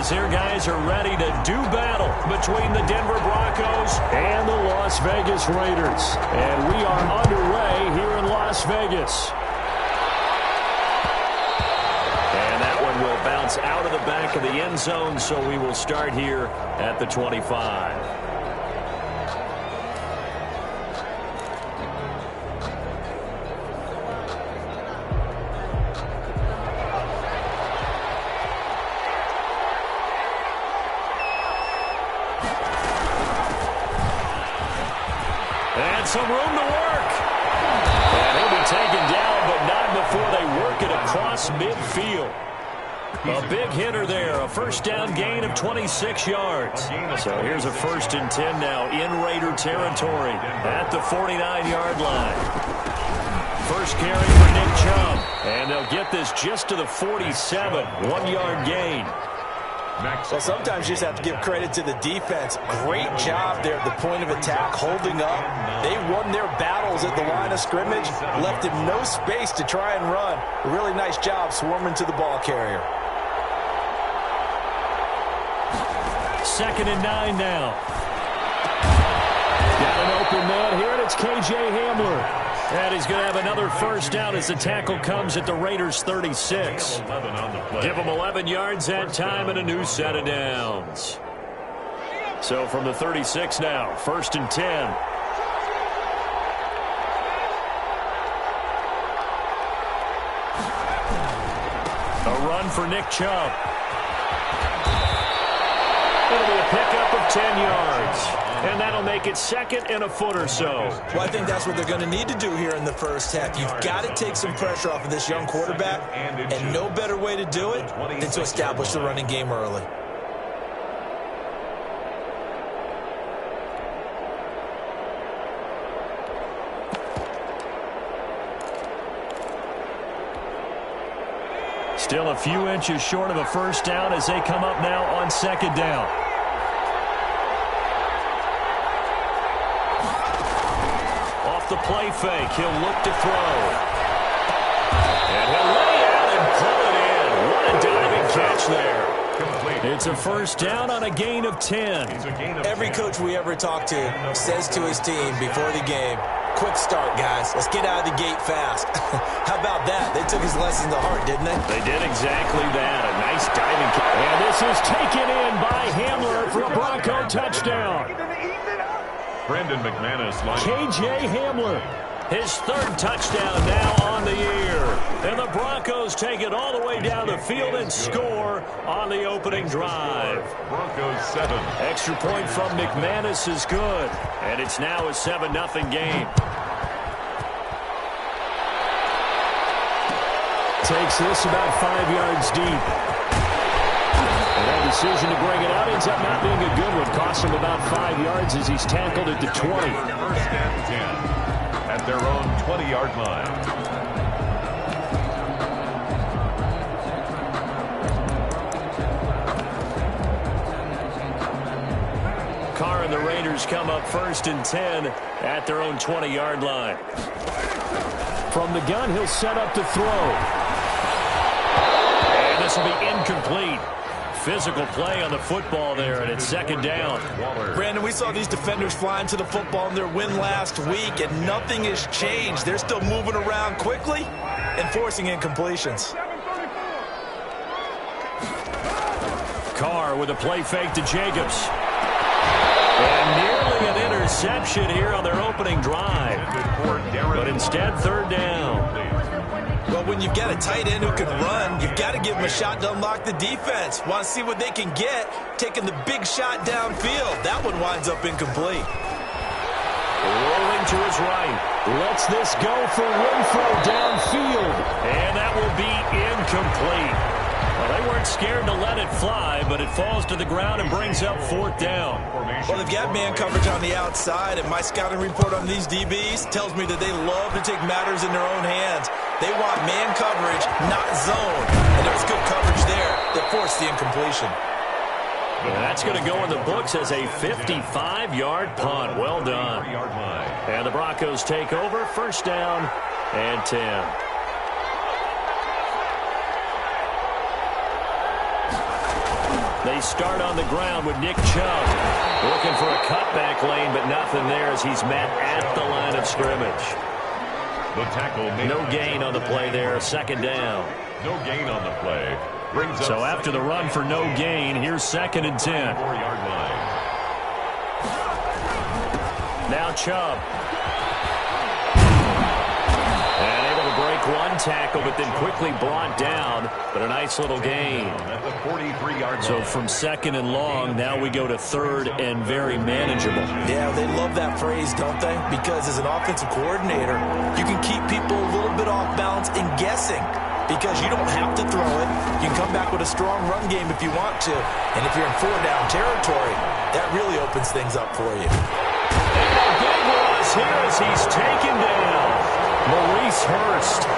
This here, guys, are ready to do battle between the Denver Broncos and the Las Vegas Raiders. And we are underway here in Las Vegas. And that one will bounce out of the back of the end zone, so we will start here at the 25. Some room to work. And he'll be taken down, but not before they work it across midfield. A big hitter there. A first down gain of 26 yards. So here's a 1st and 10 now in Raider territory at the 49-yard line. First carry for Nick Chubb. And they'll get this just to the 47. 1-yard gain. Well, sometimes you just have to give credit to the defense. Great job there at the point of attack, holding up. They won their battles at the line of scrimmage, left him no space to try and run. A really nice job swarming to the ball carrier. 2nd and 9 now. Got an open man here, and it's K.J. Hamler. And he's going to have another first down as the tackle comes at the Raiders' 36. Give him 11 yards that time and a new set of downs. So from the 36 now, 1st and 10. A run for Nick Chubb. It'll be a pickup of 10 yards. And that'll make it 2nd and a foot or so. Well, I think that's what they're going to need to do here in the first half. You've got to take some pressure off of this young quarterback, and no better way to do it than to establish the running game early. Still a few inches short of a first down as they come up now on 2nd down. The play fake. He'll look to throw. And he'll lay out and pull it in. What a diving catch there. It's a 1st down on a gain of 10. Every coach we ever talk to says to his team before the game, quick start, guys. Let's get out of the gate fast. How about that? They took his lesson to heart, didn't they? They did exactly that. A nice diving catch. And this is taken in by Hamler for a Bronco touchdown. Brandon McManus. K.J. Hamler, his 3rd touchdown now on the year. And the Broncos take it all the way down the field and score on the opening drive. Broncos 7. Extra point from McManus is good. And it's now a 7-0 game. Takes this about 5 yards deep. And that decision to bring it out ends up not being a good one. Costs him about 5 yards as he's tackled at the 20. 1st and 10 at their own 20-yard line. Carr and the Raiders come up 1st and 10 at their own 20-yard line. From the gun, he'll set up to throw. And this will be incomplete. Physical play on the football there, and it's 2nd down. Brandon, we saw these defenders flying to the football in their win last week, and nothing has changed. They're still moving around quickly and forcing incompletions. Carr with a play fake to Jacobs. And nearly an interception here on their opening drive. But instead, 3rd down. Well, when you've got a tight end who can run, you've got to give him a shot to unlock the defense. Want to see what they can get, taking the big shot downfield. That one winds up incomplete. Rolling to his right. Lets this go for Renfro downfield. And that will be incomplete. Well, they weren't scared to let it fly, but it falls to the ground and brings up 4th down. Well, they've got man coverage on the outside, and my scouting report on these DBs tells me that they love to take matters in their own hands. They want man coverage, not zone. And there was good coverage there that forced the incompletion. And that's going to go in the books as a 55-yard punt. Well done. And the Broncos take over, 1st down and 10. They They start on the ground with Nick Chubb. Looking for a cutback lane, but nothing there as he's met at the line of scrimmage. The tackle made. No gain on the play there. Second down. No gain on the play. So after the run for no gain, here's 2nd and 10. 4-yard line. Now Chubb. And able to break one tackle, but then quickly brought down. But a nice little gain. At the 43-yard line. So from 2nd and long, now we go to 3rd and very manageable. Yeah, they love that phrase, don't they? Because as an offensive coordinator, you can keep people a little bit off balance and guessing. Because you don't have to throw it. You can come back with a strong run game if you want to. And if you're in 4-down territory, that really opens things up for you. And a big loss here as he's taken down. Maurice Hurst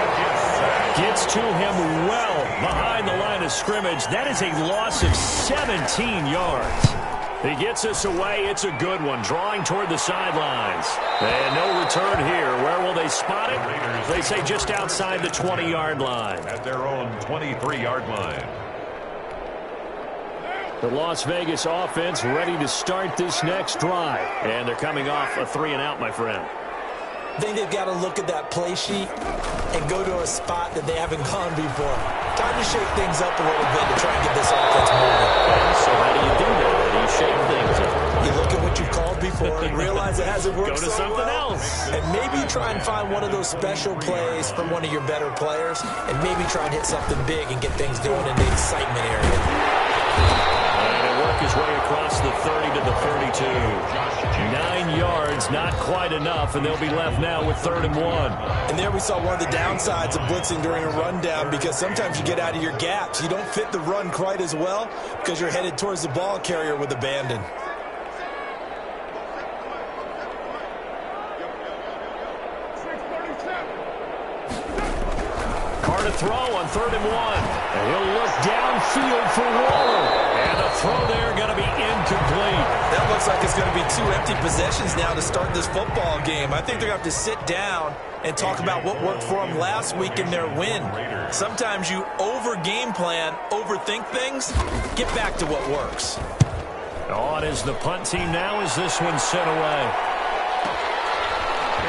gets to him well behind the line of scrimmage. That is a loss of 17 yards. He gets us away. It's a good one. Drawing toward the sidelines. And no return here. Where will they spot it? They say just outside the 20-yard line. At their own 23-yard line. The Las Vegas offense ready to start this next drive. And they're coming off a 3-and-out, my friend. I think they've got to look at that play sheet and go to a spot that they haven't gone before. Time to shake things up a little bit to try and get this offense moving. So how do you do that? How do you shake things up? You look at what you called before and realize it hasn't worked. Go to something else. And maybe try and find one of those special plays from one of your better players and maybe try and hit something big and get things going in the excitement area. And he'll work his way across the 30 to the 32. 9 yards, not quite enough, and they'll be left now with 3rd and 1. And there we saw one of the downsides of blitzing during a rundown because sometimes you get out of your gaps. You don't fit the run quite as well because you're headed towards the ball carrier with abandon. Carr to throw on 3rd and 1. And he'll look downfield for Waller. And the throw there going to be incomplete. That looks like it's going to be 2 empty possessions now to start this football game. I think they're going to have to sit down and talk about what worked for them last week in their win. Sometimes you over-game plan, overthink things, get back to what works. On is the punt team now as this one's sent away.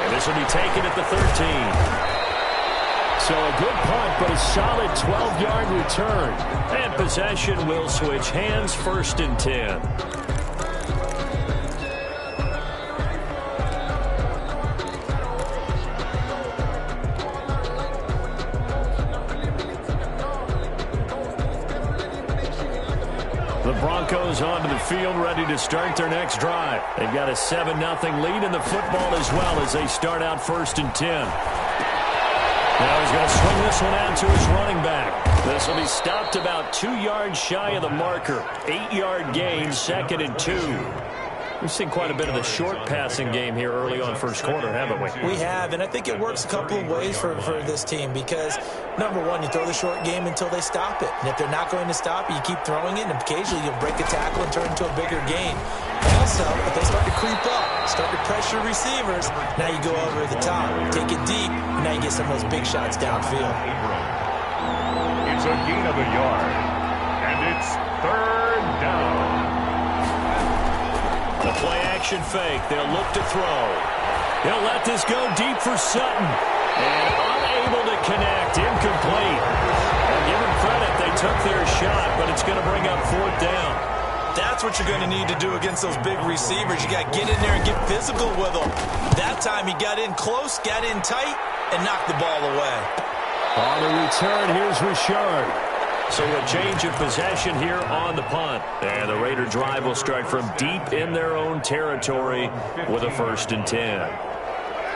And this will be taken at the 13. So a good punt, but a solid 12-yard return. And possession will switch hands, 1st and 10. The Broncos onto the field, ready to start their next drive. They've got a 7-0 lead in the football as well as they start out 1st and 10. Now he's going to swing this one out to his running back. This will be stopped about 2 yards shy of the marker. 8-yard gain, 2nd and 2. We've seen quite a bit of the short passing game here early on 1st quarter, haven't we? We have, and I think it works a couple of ways for this team because, number one, you throw the short game until they stop it. And if they're not going to stop it, you keep throwing it, and occasionally you'll break a tackle and turn it into a bigger gain. Also, if they start to creep up, start to pressure receivers, now you go over the top, take it deep, and now you get some of those big shots downfield. It's a gain of a yard, and it's 3rd down. The play-action fake. They'll look to throw. He'll let this go deep for Sutton. And unable to connect. Incomplete. And give them credit. They took their shot, but it's going to bring up 4th down. That's what you're going to need to do against those big receivers. You got to get in there and get physical with them. That time he got in close, got in tight, and knocked the ball away. On the return, here's Richard. So a change of possession here on the punt. And the Raider drive will start from deep in their own territory with a 1st and 10.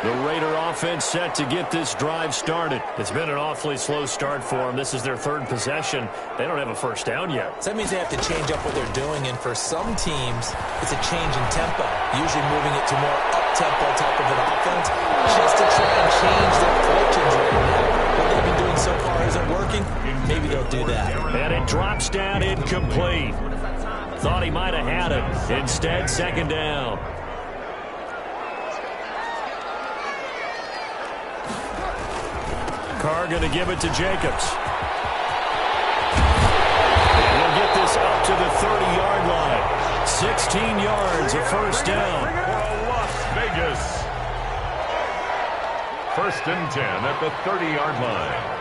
The Raider offense set to get this drive started. It's been an awfully slow start for them. This is their 3rd possession. They don't have a 1st down yet. So that means they have to change up what they're doing. And for some teams, it's a change in tempo. Usually moving it to more up-tempo type of an offense just to try and change their fortunes right now. What they've been doing so far isn't working. Maybe they'll do that. And it drops down incomplete. Thought he might have had it. Instead, 2nd down. Carr going to give it to Jacobs. And he'll get this up to the 30-yard line. 16 yards, a first down. For Las Vegas. First and 10 at the 30-yard line.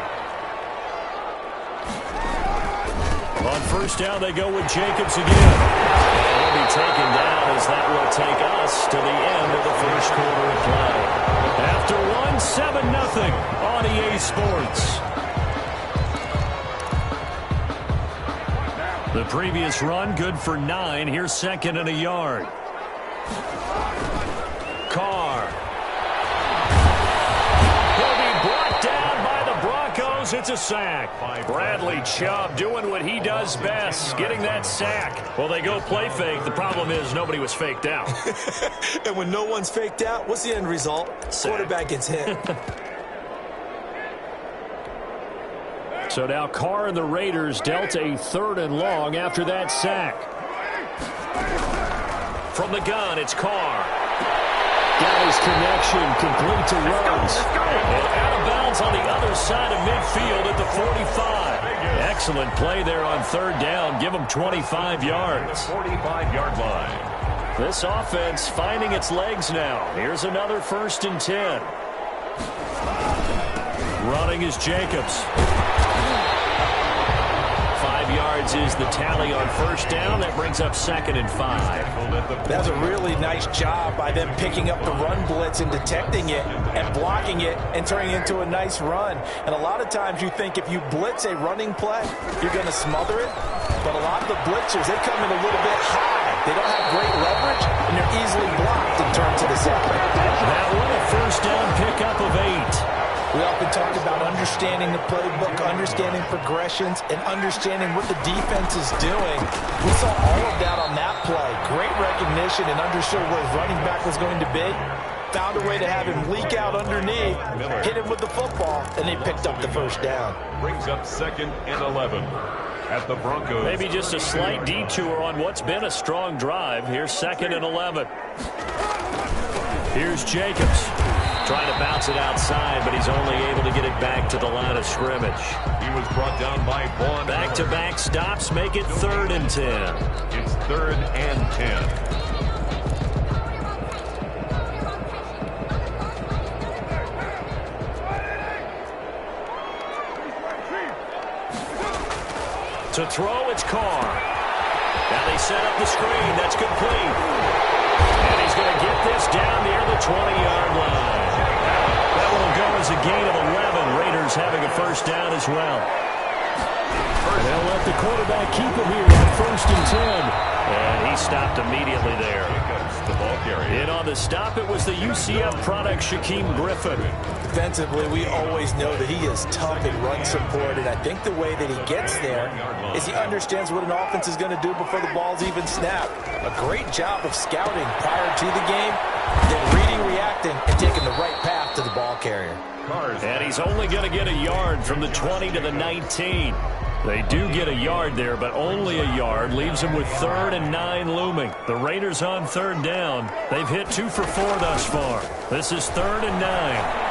On first down, they go with Jacobs again. And he'll be taken down as that will take us to the end of the first quarter of play. After one, 7-0 on EA Sports. The previous run, good for 9. Here's second and a yard. Carr. He'll be brought down by the Broncos. It's a sack. Bradley Chubb doing what he does best, getting that sack. Well, they go play fake. The problem is nobody was faked out. And when no one's faked out, what's the end result? Sack. Quarterback gets hit. So now Carr and the Raiders dealt a third and long after that sack. From the gun, it's Carr. Got his connection, complete to Rhodes. And out of bounds on the other side of midfield at the 45. Excellent play there on third down. Give him 25 yards. 45-yard line. This offense finding its legs now. Here's another first and 10. Running is Jacobs. 5 yards is the tally on first down. That brings up second and 5. That's a really nice job by them picking up the run blitz and detecting it and blocking it and turning it into a nice run. And a lot of times you think if you blitz a running play, you're going to smother it. But a lot of the blitzers, they come in a little bit high. They don't have great leverage, and they're easily blocked and turned to the side. That one a first down pickup of 8. We often talk about understanding the playbook, understanding progressions, and understanding what the defense is doing. We saw all of that on that play. Great recognition and understood where his running back was going to be. Found a way to have him leak out underneath, hit him with the football, and they picked up the first down. Brings up second and 11 at the Broncos. Maybe just a slight detour on what's been a strong drive. Here's second and 11. Here's Jacobs. Trying to bounce it outside, but he's only able to get it back to the line of scrimmage. He was brought down by Vaughn. Back-to-back stops make it third and 10. It's third and 10. To throw, it's Carr. Now they set up the screen. That's complete. And he's going to get this down near the 20-yard line. That will go as a gain of 11. Raiders having a first down as well. And they'll let the quarterback keep it here on first and 10. And he stopped immediately there. The ball carrier. And on the stop, it was the UCF product, Shaquem Griffin. Defensively, we always know that he is tough in run support, and I think the way that he gets there is he understands what an offense is going to do before the ball's even snapped. A great job of scouting prior to the game, then reading, reacting, and taking the right path to the ball carrier. And he's only going to get a yard from the 20 to the 19. They do get a yard there, but only a yard. Leaves them with third and 9 looming. The Raiders on third down. They've hit 2 for 4 thus far. This is third and 9.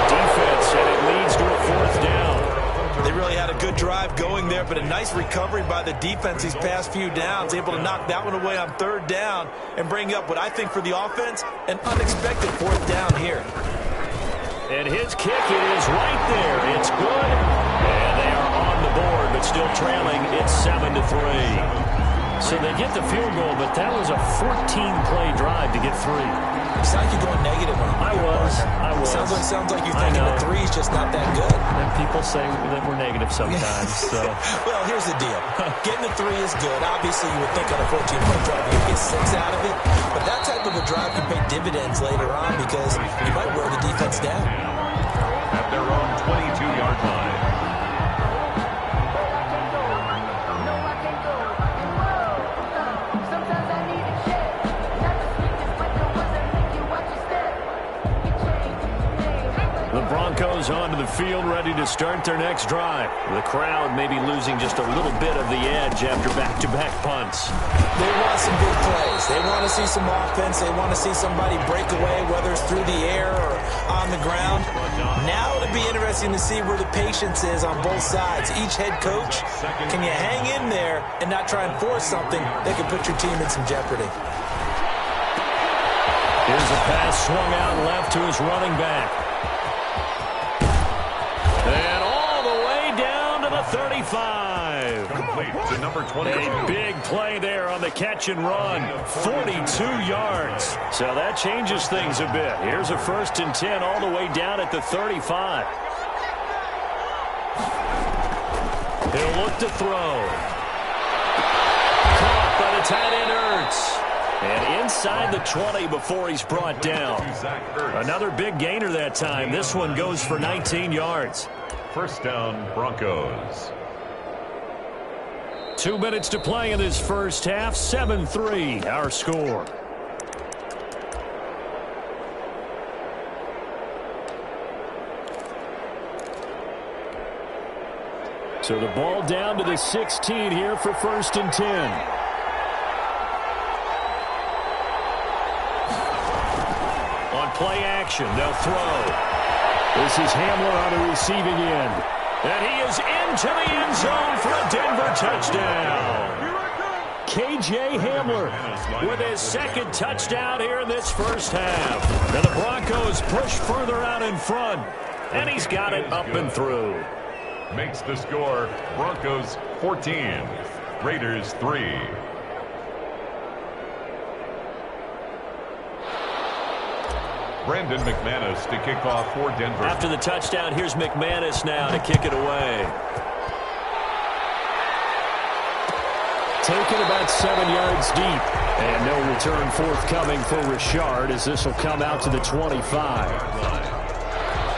Defense, and it leads to a fourth down. They really had a good drive going there, but a nice recovery by the defense these past few downs, able to knock that one away on third down and bring up what I think for the offense, an unexpected fourth down here. And his kick, it is right there. It's good, and they are on the board, but still trailing. It's 7-3. So they get the field goal, but that was a 14-play drive to get 3. You sound like you're going negative on him. I was. Sounds like you're thinking the 3 is just not that good. And people say that we're negative sometimes. So. Well, here's the deal. Getting the 3 is good. Obviously, you would think on a 14-play drive you get 6 out of it. But that type of a drive can pay dividends later on because you might wear the defense down. At their own 22-yard line. Broncos onto the field, ready to start their next drive. The crowd may be losing just a little bit of the edge after back-to-back punts. They want some big plays. They want to see some offense. They want to see somebody break away, whether it's through the air or on the ground. Now it'll be interesting to see where the patience is on both sides. Each head coach, can you hang in there and not try and force something that can put your team in some jeopardy? Here's a pass swung out left to his running back. And all the way down to the 35. Complete to number 22. A big play there on the catch and run. 42 yards. So that changes things a bit. Here's a 1st and 10 all the way down at the 35. He'll look to throw. Caught by the tight end Ertz. And inside the 20 before he's brought down. Another big gainer that time. This one goes for 19 yards. 1st down, Broncos. 2 minutes to play in this first half. 7-3 our score. So the ball down to the 16 here for 1st and 10. Play action. They'll throw. This is Hamler on the receiving end. And he is into the end zone for a Denver touchdown. K.J. Hamler with his 2nd touchdown here in this first half. And the Broncos push further out in front. And he's got it up and through. Makes the score Broncos 14, Raiders 3. Brandon McManus to kick off for Denver. After the touchdown, here's McManus now to kick it away. Taken about 7 yards deep. And no return forthcoming for Richard as this will come out to the 25.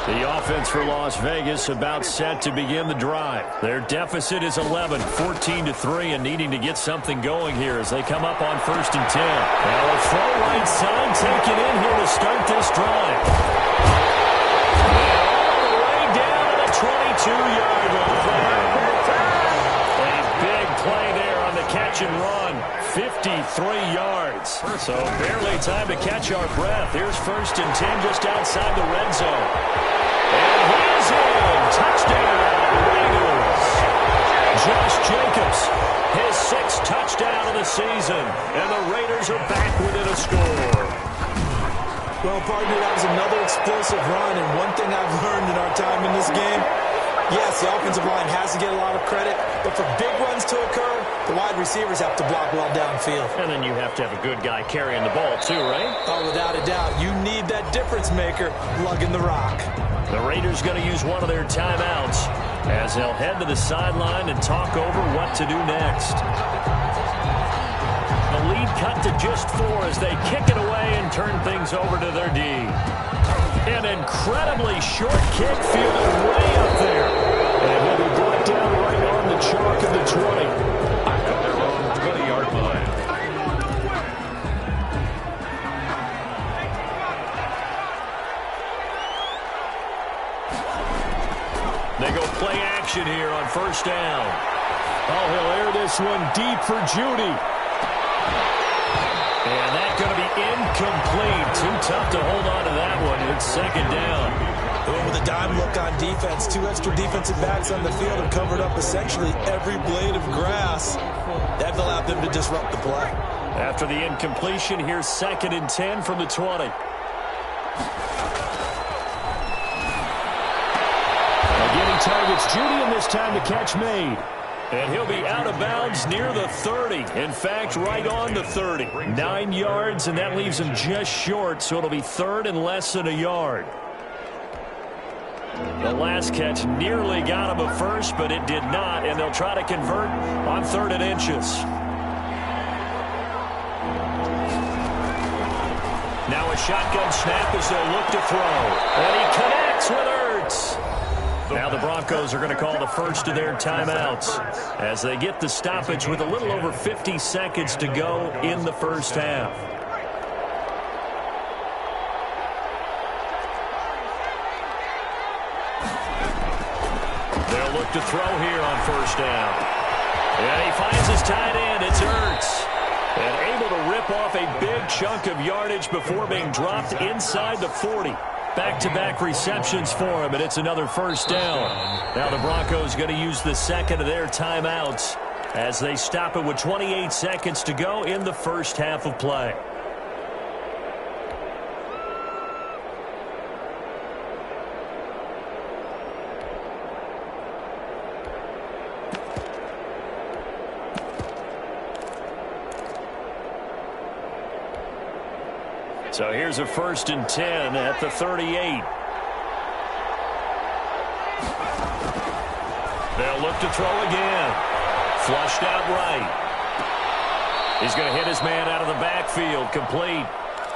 The offense for Las Vegas about set to begin the drive. Their deficit is 11, 14-3, and needing to get something going here as they come up on 1st and 10. Now a throw right side taken in here to start this drive. All the way down to the 22-yard line. A big play there on the catch and run. 53 yards. So barely time to catch our breath. Here's 1st and 10 just outside the red zone. And he's in. Touchdown, Raiders. Josh Jacobs, his 6th touchdown of the season. And the Raiders are back within a score. Well, partner, that was another explosive run. And one thing I've learned in our time in this game, yes, the offensive line has to get a lot of credit. But for big runs to occur, the wide receivers have to block well downfield. And then you have to have a good guy carrying the ball too, right? Oh, without a doubt. You need that difference maker lugging the rock. The Raiders going to use one of their timeouts as they'll head to the sideline and talk over what to do next. The lead cut to just 4 as they kick it away and turn things over to their D. An incredibly short kick fielded way up there. And he'll be brought down right on the chalk of the 20. At their own 20-yard line. They go play action here on 1st down. Oh, he'll air this one deep for Judy. And that's going to be incomplete. Too tough to hold on to that one. It's 2nd down. With a dime look on defense, 2 extra defensive backs on the field and covered up essentially every blade of grass. That allowed them to disrupt the play. After the incompletion, here's 2nd and 10 from the 20. Getting targets Judy, and this time the catch made. And he'll be out of bounds near the 30. In fact, right on the 30. 9 yards, and that leaves him just short, so it'll be 3rd and less than a yard. The last catch nearly got him a first, but it did not, and they'll try to convert on 3rd and inches. Now a shotgun snap as they'll look to throw. And he connects with Ertz. Now the Broncos are going to call the first of their timeouts as they get the stoppage with a little over 50 seconds to go in the first half. to throw here on first down. And he finds his tight end. It's Ertz. And able to rip off a big chunk of yardage before being dropped inside the 40. Back-to-back receptions for him, and it's another first down. Now the Broncos going to use the second of their timeouts as they stop it with 28 seconds to go in the first half of play. So here's a 1st and 10 at the 38. They'll look to throw again. Flushed out right. He's going to hit his man out of the backfield. Complete.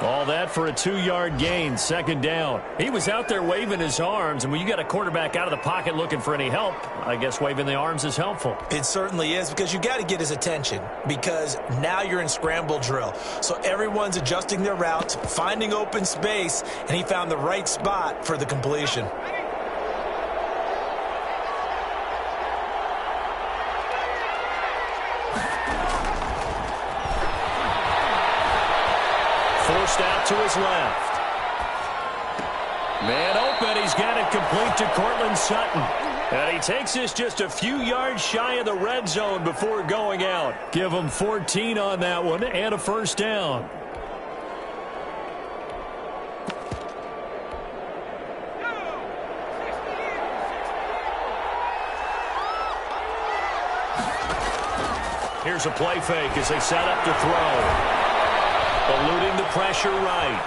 All that for a 2-yard gain. 2nd down. He was out there waving his arms, and when you got a quarterback out of the pocket looking for any help, I guess waving the arms is helpful. It certainly is, because you got to get his attention, because now you're in scramble drill. So everyone's adjusting their routes, finding open space, and he found the right spot for the completion. Forced out to his left. Man open. He's got it complete to Cortland Sutton. And he takes this just a few yards shy of the red zone before going out. Give him 14 on that one and a first down. Here's a play fake as they set up to throw. Eluding the pressure right.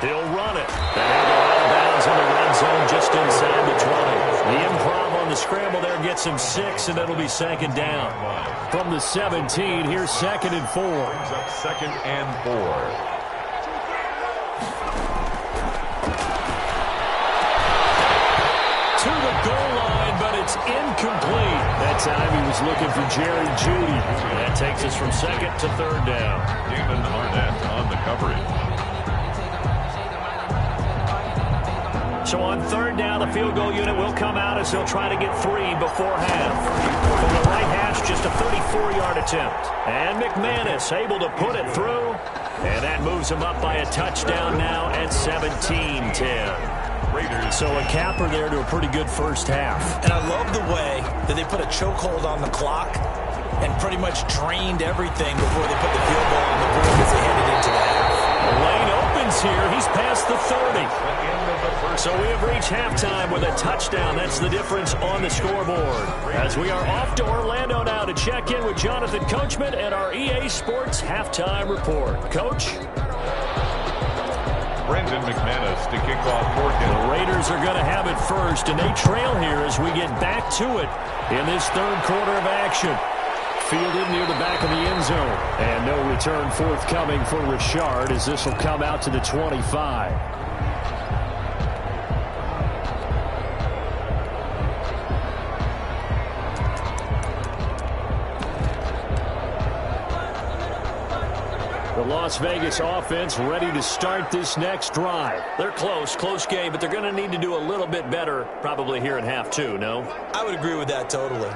He'll run it. And he'll go out of bounds in the red zone just inside the 20. The improv on the scramble there gets him 6, and it'll be 2nd down. From the 17, here's 2nd and 4. Brings up 2nd and 4. To the goal line, but it's incomplete. That time he was looking for Jerry Jeudy. That takes us from 2nd to 3rd down. Damon Arnett on the coverage. So on 3rd down, the field goal unit will come out as they'll try to get 3 before half. From the right hash, just a 34-yard attempt. And McManus able to put it through. And that moves him up by a touchdown now at 17-10. So a capper there to a pretty good first half. And I love the way that they put a chokehold on the clock and pretty much drained everything before they put the field goal on the board as they headed into the half. The lane opens here. He's past the 30. So we have reached halftime with a touchdown. That's the difference on the scoreboard. As we are off to Orlando now to check in with Jonathan Coachman and our EA Sports Halftime Report. Coach? Brendan McManus to kick off 4th. The Raiders are going to have it first, and they trail here as we get back to it in this 3rd quarter of action. Fielded near the back of the end zone. And no return forthcoming for Richard as this will come out to the 25. The Las Vegas offense ready to start this next drive. They're close game, but they're going to need to do a little bit better probably here in half 2, no? I would agree with that totally.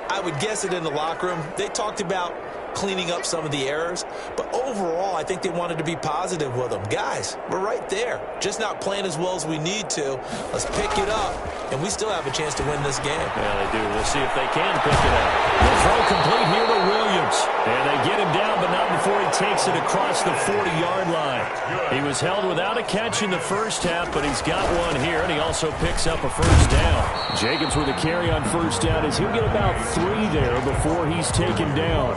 I would guess it in the locker room. They talked about cleaning up some of the errors, but overall, I think they wanted to be positive with them. Guys, we're right there. Just not playing as well as we need to. Let's pick it up, and we still have a chance to win this game. Yeah, they do. We'll see if they can pick it up. The throw complete here to Williams, and they get him down, but not before he takes it across the 40-yard line. He was held without a catch in the first half, but he's got one here, and he also picks up a first down. Jacobs with a carry on first down as he'll get about 3 there before he's taken down.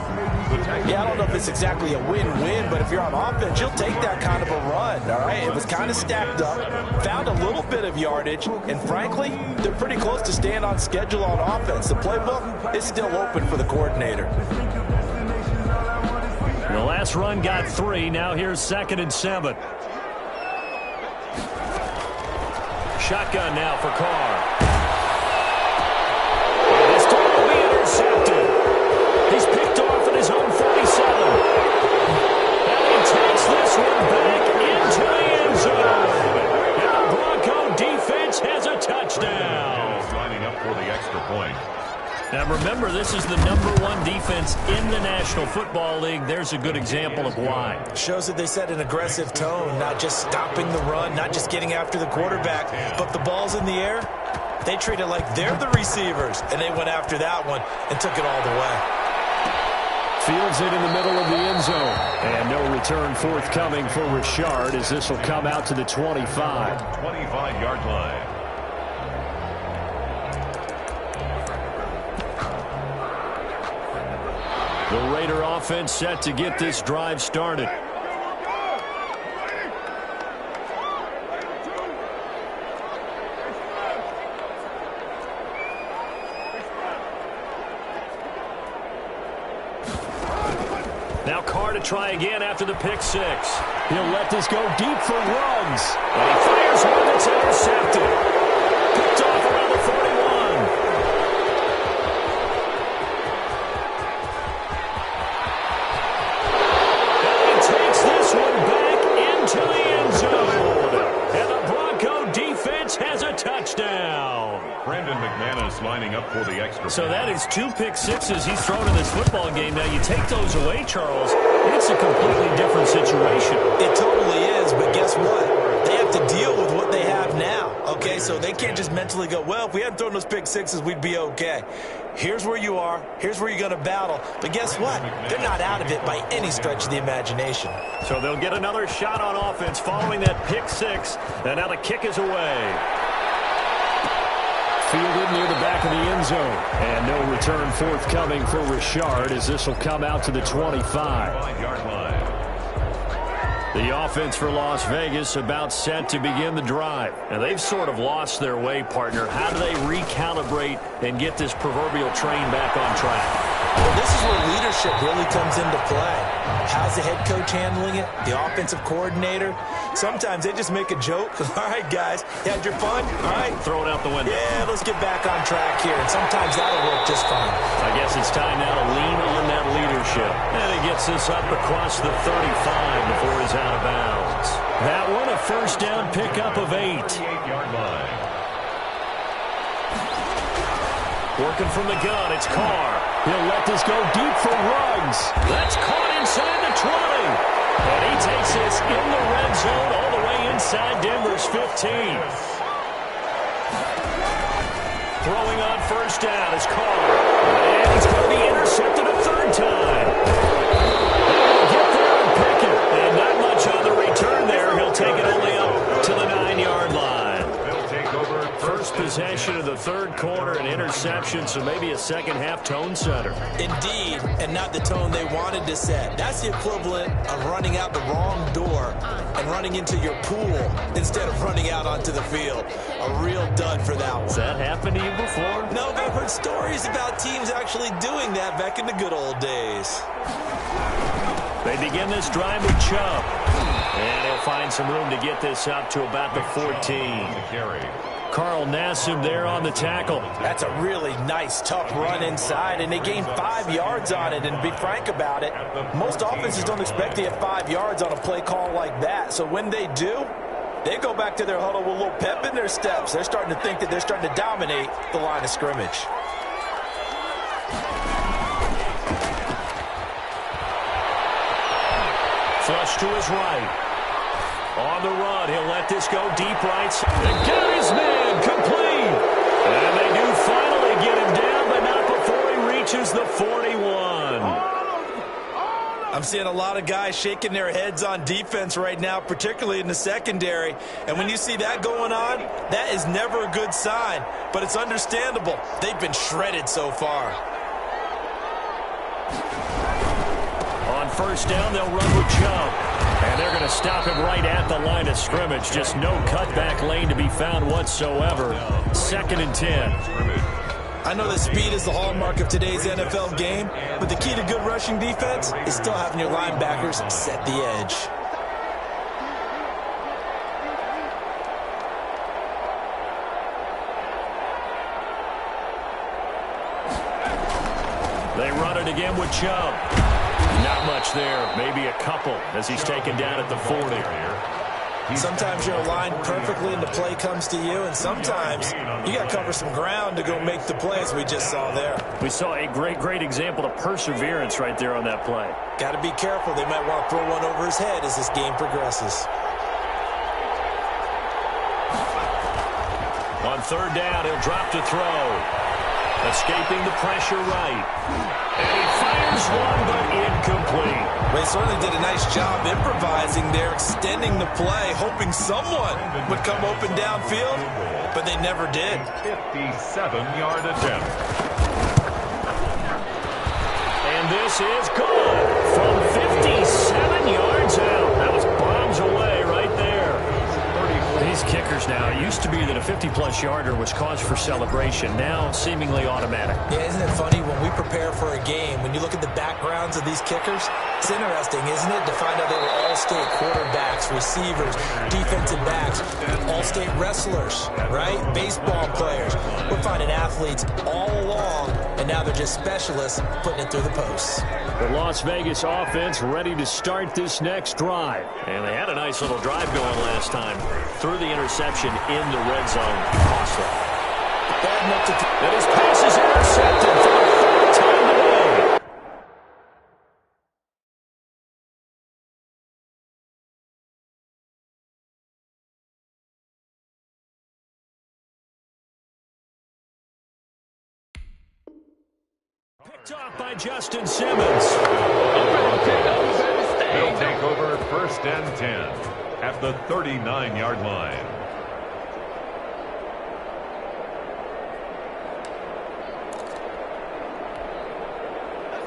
Yeah, I don't know if it's exactly a win-win, but if you're on offense, you'll take that kind of a run, all right? It was kind of stacked up, found a little bit of yardage, and frankly, they're pretty close to staying on schedule on offense. The playbook is still open for the coordinator. The last run got 3. Now here's 2nd and 7. Shotgun now for Carr. And this time will be intercepted. He's picked off at his own 47. And he takes this one back into the end zone. And the Bronco defense has a touchdown. Lining up for the extra point. in the National Football League. There's a good example of why. Shows that they set an aggressive tone, not just stopping the run, not just getting after the quarterback, but the ball's in the air. They treat it like they're the receivers, and they went after that one and took it all the way. Fields it in the middle of the end zone. And no return forthcoming for Richard as this will come out to the 25. 25-yard line. The Raider offense set to get this drive started. Now Carr to try again after the pick six. He'll let this go deep for Ruggs. And he fires one that's intercepted. Picked off around the 41. And he takes this one back into the end zone. And the Bronco defense has a touchdown. Brandon McManus lining up for the extra. So that is 2 pick sixes he's thrown in this football game. Now you take those away, Charles, it's a completely different situation. It totally is, but guess what? They have to deal with what they have now, okay? So they can't just mentally go, well, if we hadn't thrown those pick sixes, we'd be okay. Here's where you are. Here's where you're going to battle. But guess what? They're not out of it by any stretch of the imagination. So they'll get another shot on offense following that pick six. And now the kick is away. Fielded near the back of the end zone. And no return forthcoming for Richard as this will come out to the 25. 5-yard line. The offense for Las Vegas about set to begin the drive. And they've sort of lost their way, partner. How do they recalibrate and get this proverbial train back on track? Well, this is where leadership really comes into play. How's the head coach handling it? The offensive coordinator? Sometimes they just make a joke. All right, guys, you had your fun? All right. Throw it out the window. Yeah, let's get back on track here. And sometimes that'll work just fine. I guess it's time now to lean on that leadership. And he gets this up across the 35 before he's out of bounds. That one a first down pickup of 8. 8-yard line. Working from the gun, it's Carr. He'll let this go deep for Ruggs. That's caught inside the 20. And he takes this in the red zone all the way inside Denver's 15. Throwing on first down is Carr. And he's going to be intercepted a third time. He'll get there and pick it. And not much on the return there. He'll take it only up to the 9-yard line. First possession of the third quarter, an interception, so maybe a second-half tone setter. Indeed, and not the tone they wanted to set. That's the equivalent of running out the wrong door and running into your pool instead of running out onto the field. A real dud for that one. Has that happened to you before? No, but I've heard stories about teams actually doing that back in the good old days. They begin this drive with Chubb. And he'll find some room to get this up to about the 14. Carl Nassib there on the tackle. That's a really nice, tough run inside, and they gained 5 yards on it. And to be frank about it, most offenses don't expect to get 5 yards on a play call like that. So when they do, they go back to their huddle with a little pep in their steps. They're starting to think that they're starting to dominate the line of scrimmage. Flush to his right. On the run, he'll let this go deep right side. And got his man complete. And they do finally get him down, but not before he reaches the 41. I'm seeing a lot of guys shaking their heads on defense right now, particularly in the secondary. And when you see that going on, that is never a good sign. But it's understandable. They've been shredded so far. On first down, they'll run with Chubb. And they're going to stop him right at the line of scrimmage. Just no cutback lane to be found whatsoever. 2nd and 10. I know that speed is the hallmark of today's NFL game, but the key to good rushing defense is still having your linebackers set the edge. They run it again with Chubb. Not much there, maybe a couple as he's taken down at the 40. Sometimes you're aligned perfectly and the play comes to you, and sometimes you got to cover some ground to go make the play, as we just saw there. We saw a great example of perseverance right there on that play. Got to be careful. They might want to throw one over his head as this game progresses. On third down, he'll drop to throw. Escaping the pressure right. And he fires one, but incomplete. They certainly did a nice job improvising there, extending the play, hoping someone would come open downfield, but they never did. 57-yard attempt. And this is good from 57 yards out. That was bombs away right there. These kickers now, it used to be that a 50-plus yarder was cause for celebration. Now, seemingly automatic. Yeah, isn't it funny when we prepare for a game, when you look at the backgrounds of these kickers, it's interesting, isn't it, to find out they were all-state quarterbacks, receivers, defensive backs, all-state wrestlers, right? Baseball players. We're finding athletes all along, and now they're just specialists putting it through the posts. The Las Vegas offense ready to start this next drive. And they had a nice little drive going last time. Threw the interception in the red zone. Costly. And his pass is intercepted for the third time today. Picked off by Justin Simmons. They'll take over 1st and 10 at the 39-yard line.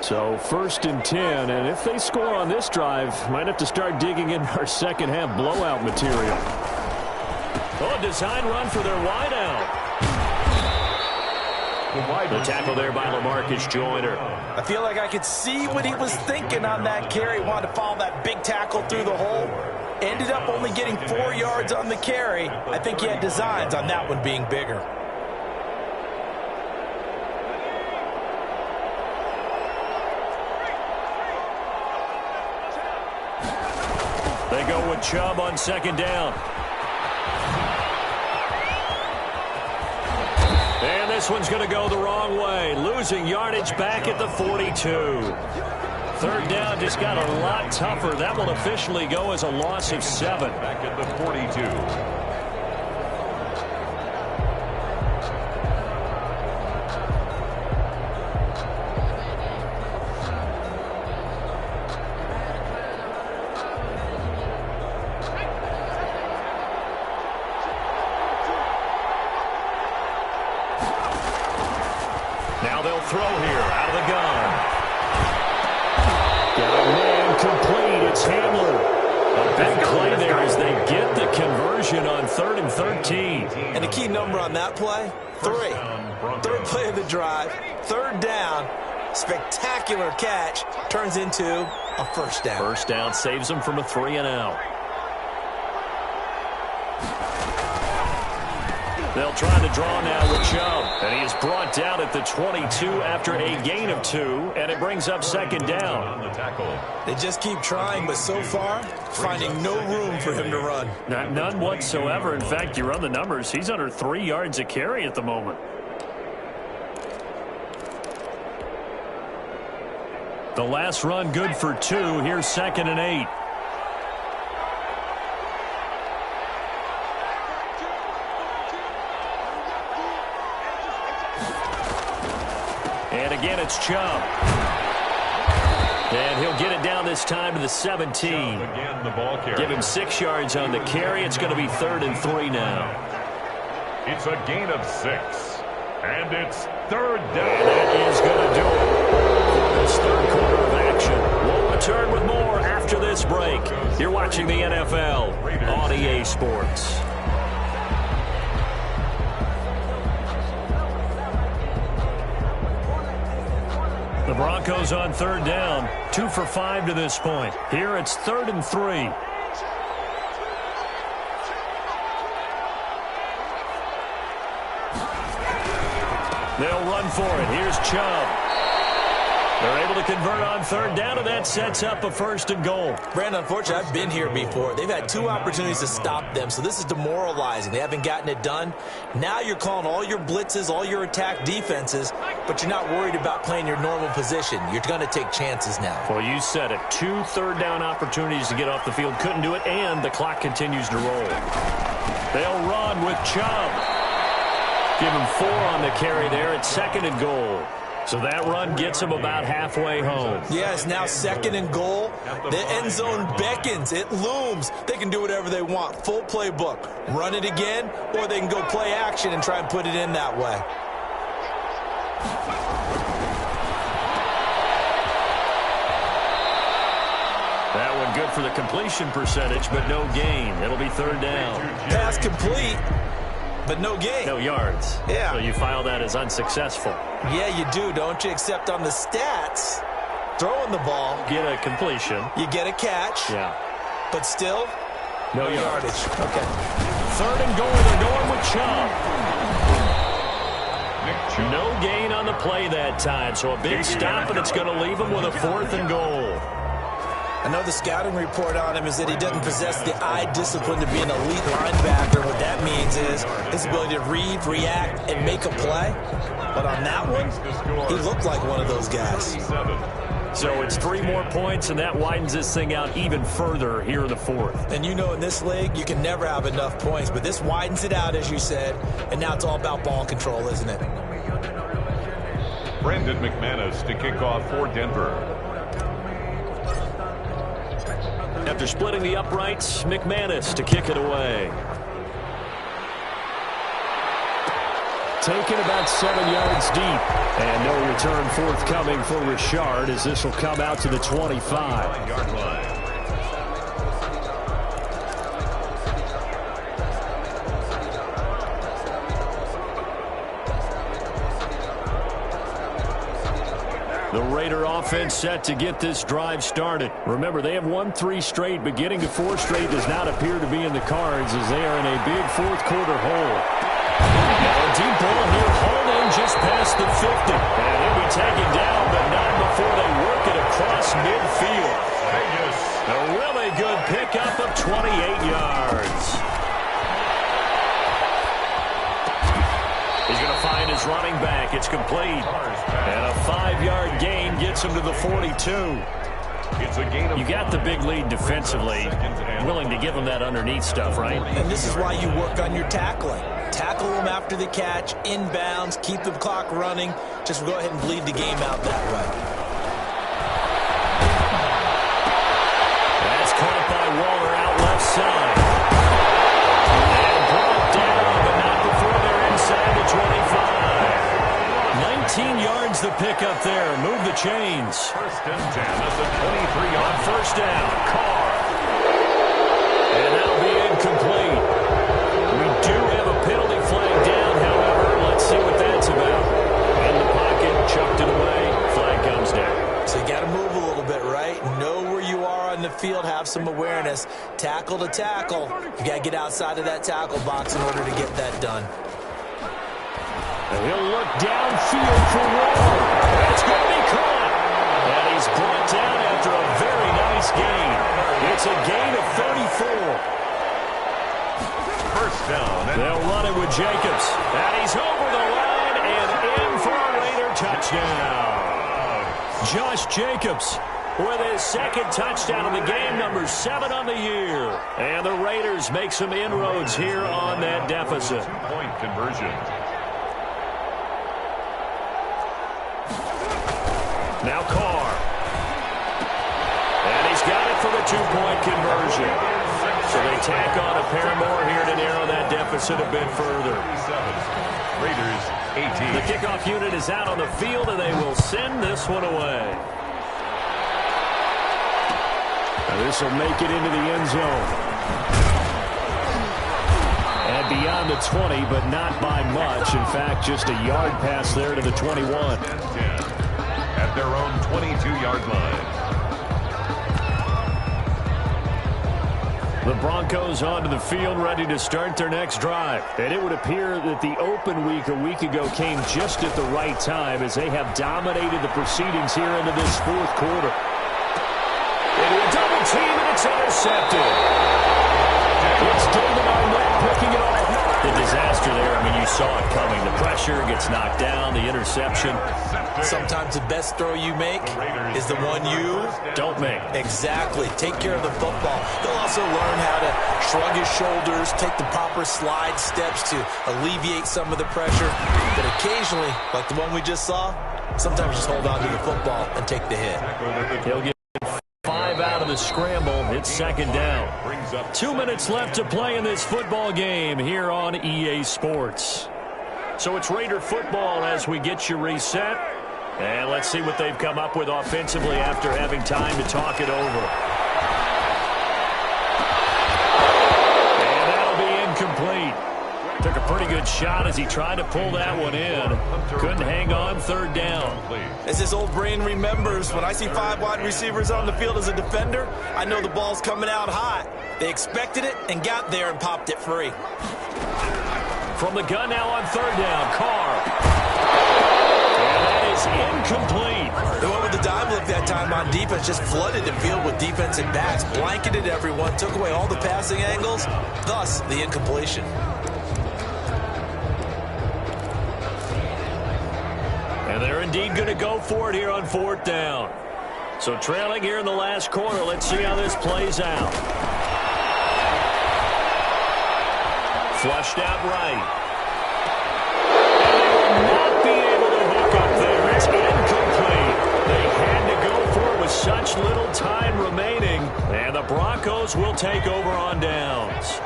So 1st and 10, and if they score on this drive, might have to start digging in our second half blowout material. Oh, design run for their wideout. The tackle there by LaMarcus Joyner. I feel like I could see what he was thinking on that carry. Wanted to follow that big tackle through the hole. Ended up only getting 4 yards on the carry. I think he had designs on that one being bigger. They go with Chubb on 2nd down. And this one's going to go the wrong way. Losing yardage back at the 42. 3rd down just got a lot tougher. That will officially go as a loss of 7. Back at the 42. Now they'll throw here out of the gun. Got a man complete. It's Hamler. A big play there as they get the conversion on 3rd and 13. And the key number on that play, 3. 3rd play of the drive, 3rd down. Spectacular catch turns into a 1st down. 1st down saves them from a 3-and-out. They'll try to draw now with Chubb. And he is brought down at the 22 after a gain of 2. And it brings up 2nd down. On the tackle. They just keep trying, but so far, finding no room for him to run. None whatsoever. In fact, you run the numbers. He's under 3 yards a carry at the moment. The last run good for 2. Here's 2nd and 8. And again, it's Chubb. And he'll get it down this time to the 17. Again, the ball carrier. Give him 6 yards on the carry. It's going to be 3rd and 3 now. It's a gain of 6. And it's 3rd down. And that is going to do it for this 3rd quarter of action. We'll return with more after this break. You're watching the NFL on EA Sports. The Broncos on 3rd down, 2 for 5 to this point. Here it's 3rd and 3. They'll run for it. Here's Chubb. They're able to convert on third down, and that sets up a 1st and goal. Brandon, unfortunately, I've been here before. They've had 2 opportunities to stop them, so this is demoralizing. They haven't gotten it done. Now you're calling all your blitzes, all your attack defenses, but you're not worried about playing your normal position. You're going to take chances now. Well, you said it. 2 third-down opportunities to get off the field. Couldn't do it, and the clock continues to roll. They'll run with Chubb. Give him 4 on the carry there at 2nd and goal. So that run gets them about halfway home. Yeah, it's now 2nd and goal. The end zone beckons. It looms. They can do whatever they want. Full playbook. Run it again, or they can go play action and try and put it in that way. That one good for the completion percentage, but no gain. It'll be 3rd down. Pass complete, but no gain. No yards. Yeah. So you file that as unsuccessful. Yeah, you do, don't you? Except on the stats, throwing the ball, Get a completion. you get a catch, Yeah. but still, No yardage. Okay. 3rd and goal. They're going with Chubb. No gain on the play that time. So a big stop, and it's going to leave them with a 4th and goal. I know the scouting report on him is that he doesn't possess the eye discipline to be an elite linebacker. What that means is his ability to read, react, and make a play. But on that one, he looked like one of those guys. So it's 3 more points, and that widens this thing out even further here in the 4th. And you know in this league, you can never have enough points. But this widens it out, as you said. And now it's all about ball control, isn't it? Brandon McManus to kick off for Denver. After splitting the uprights, McManus to kick it away. Taken about 7 yards deep. And no return forthcoming for Richard, as this will come out to the 25-yard line. The Raider offense set to get this drive started. Remember, they have won 3 straight, but getting to 4 straight does not appear to be in the cards as they are in a big 4th quarter hole. Now a deep ball here, hauled in just past the 50. And he'll be taken down, but not before they work it across midfield. A really good pickup of 28 yards. He's going to find his running back. It's complete. And a 5-yard gain gets him to the 42. You got the big lead defensively. Willing to give him that underneath stuff, right? And this is why you work on your tackling. Tackle them after the catch, inbounds, keep the clock running. Just go ahead and bleed the game out that way. That's caught by Waller out left side. And brought down, but not before they're inside the 25. 19 yards the pickup there. Move the chains. 1st and 10 at the 23-yard. On 1st down, Carr. And that'll be incomplete. We do have a penalty flag down, however. Let's see what that's about. In the pocket, chucked it away. Flag comes down. So you got to move a little bit, right? Know where you are on the field. Have some awareness. Tackle to tackle. You got to get outside of that tackle box in order to get that done. And he'll look downfield for Waller. That's going to be caught. And he's brought down after a very nice gain. It's a gain of 34. 1st down. They'll run it with Jacobs. And he's over the line and in for a Raider touchdown. Josh Jacobs with his 2nd touchdown of the game, number 7 on the year. And the Raiders make some inroads here on that deficit. 2-point conversion. Now Carr. And he's got it for the 2-point conversion. So they tack on a pair more here to narrow that deficit a bit further. Raiders 18. The kickoff unit is out on the field, and they will send this one away. Now this will make it into the end zone. And beyond the 20, but not by much. In fact, just a yard pass there to the 21. At their own 22-yard line. The Broncos onto the field, ready to start their next drive. And it would appear that the open week a week ago came just at the right time as they have dominated the proceedings here into this fourth quarter. Into a double team, and it's intercepted. It's David Arnett picking it off. The disaster there, I mean, you saw it coming. The pressure gets knocked down, the interception. Sometimes the best throw you make is the one you don't make. Exactly. Take care of the football. He'll also learn how to shrug his shoulders, take the proper slide steps to alleviate some of the pressure. But occasionally, like the one we just saw, sometimes just hold on to the football and take the hit. He'll get 5 out of the scramble. It's second down. 2 minutes left to play in this football game here on EA Sports. So it's Raider football as we get you reset. And let's see what they've come up with offensively after having time to talk it over. And that'll be incomplete. Took a pretty good shot as he tried to pull that one in. Couldn't hang on, third down. As his old brain remembers, when I see 5 wide receivers on the field as a defender, I know the ball's coming out hot. They expected it and got there and popped it free. From the gun now on third down, Carr. And that is incomplete. The one with the dime look that time on defense just flooded the field with defensive backs, blanketed everyone, took away all the passing angles, thus the incompletion. And they're indeed going to go for it here on fourth down. So trailing here in the last quarter, let's see how this plays out. Flushed out right. And they will not be able to hook up there. It's incomplete. They had to go for it with such little time remaining. And the Broncos will take over on downs.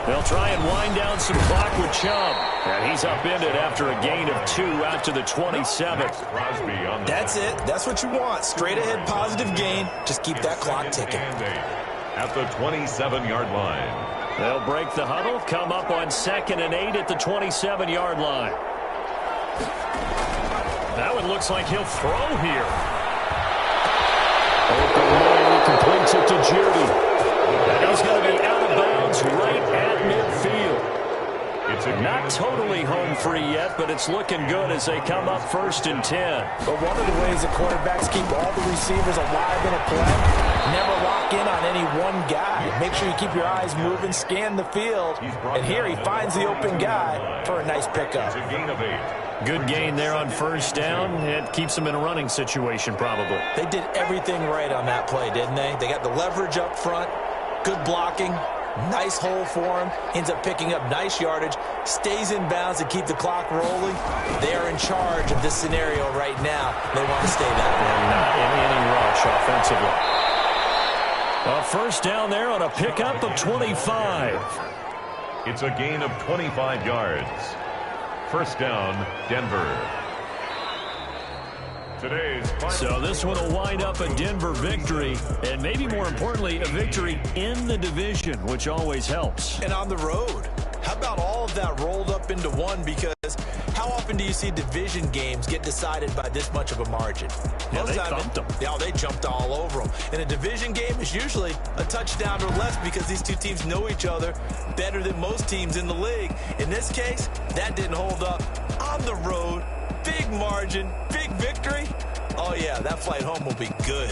They'll try and wind down some clock with Chubb. And he's upended after a gain of 2 out to the 27th. That's it. That's what you want. Straight ahead positive gain. Just keep that clock ticking. At the 27-yard line. They'll break the huddle, come up on 2nd and 8 at the 27-yard line. That one looks like he'll throw here. Open lane, completes it to Judy. And he's going to be out of bounds right at midfield. Not totally home free yet, but it's looking good as they come up 1st and 10. But one of the ways that quarterbacks keep all the receivers alive in a play, never lock in on any one guy. Make sure you keep your eyes moving, scan the field. And here he finds the open guy for a nice pickup. Good gain there on 1st down. It keeps them in a running situation probably. They did everything right on that play, didn't they? They got the leverage up front, good blocking, nice hole for him, ends up picking up nice yardage, stays in bounds to keep the clock rolling. They are in charge of this scenario right now. They want to stay that way. Not in any rush offensively. A 1st down there on a pickup of 25. It's a gain of 25 yards. 1st down, Denver. So this one will wind up a Denver victory, and maybe more importantly, a victory in the division, which always helps. And on the road. How about all of that rolled up into one? Because how often do you see division games get decided by this much of a margin? Yeah, they thumped them. Yeah, they jumped all over them. And a division game is usually a touchdown or less because these two teams know each other better than most teams in the league. In this case, that didn't hold up. On the road, big margin, big victory. Oh, yeah, that flight home will be good.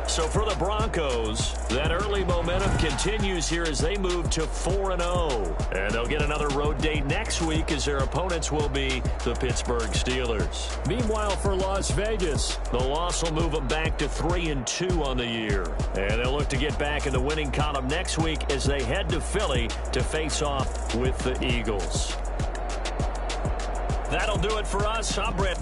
So for the Broncos, that early momentum continues here as they move to 4-0. And they'll get another road date next week as their opponents will be the Pittsburgh Steelers. Meanwhile, for Las Vegas, the loss will move them back to 3-2 on the year. And they'll look to get back in the winning column next week as they head to Philly to face off with the Eagles. That'll do it for us. I'm Brett.